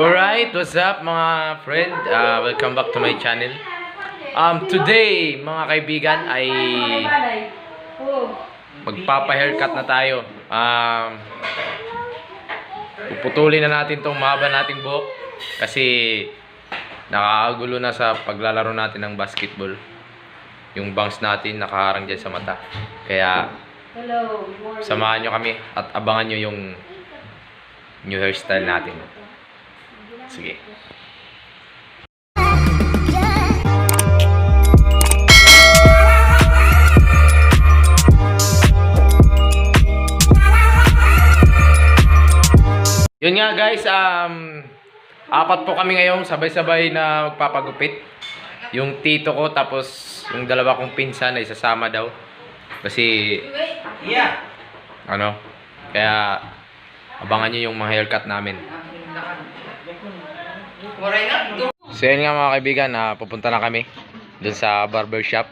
Alright, what's up mga friend? Welcome back to my channel. Today, mga kaibigan, ay magpapa-haircut na tayo. Puputulin na natin tong mahaba nating buhok kasi nakakagulo na sa paglalaro natin ng basketball. Yung bangs natin nakaharang dyan sa mata. Kaya samahan nyo kami at abangan nyo yung new hairstyle natin. Sige. Yun nga guys, apat po kami ngayon sabay-sabay na magpapagupit. Yung tito ko tapos yung dalawa kong pinsan ay sasama daw. Kasi kaya abangan nyo yung mga haircut namin. So yun nga mga kaibigan, pupunta na kami dun sa barbershop.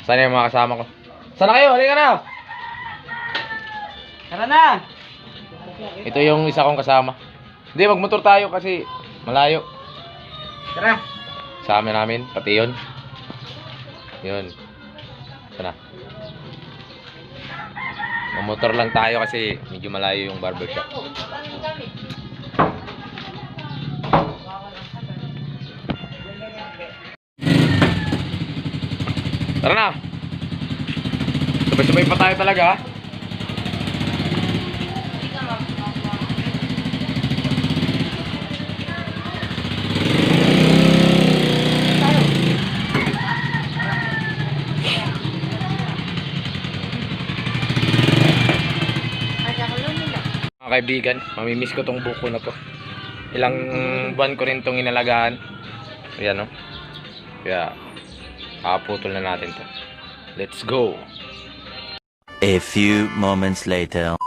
Sana yung mga kasama ko. Sana kayo, halika na! Tara na! Ito yung isa kong kasama. Hindi, magmotor tayo kasi malayo. Tara! Sa amin namin, pati yun. Yun. Sana. Mamotor lang tayo kasi medyo malayo yung barbershop. Tara na! Sabay-sabay pa tayo talaga, ha? Mga kaibigan, mamimiss ko tong buko na to. Ilang buwan ko rin tong inalagaan. Ayan, no? Kaya kaputol na natin to. Let's go! A few moments later.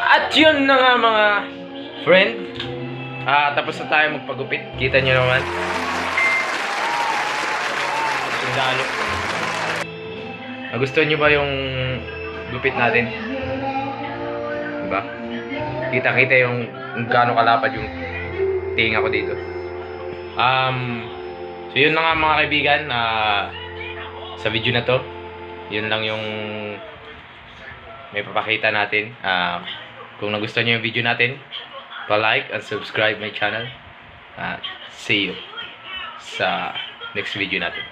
At yun na nga mga friend, tapos na tayo magpagupit. Kita nyo naman sundalo. Nagustuhan nyo ba yung gupit natin? Diba? Kita-kita yung gaano kalapad yung tinga ko dito. So yun na nga mga kaibigan, sa video na to, yun lang yung may papakita natin. Kung nagustuhan nyo yung video natin, pa-like and subscribe my channel. See you sa next video natin.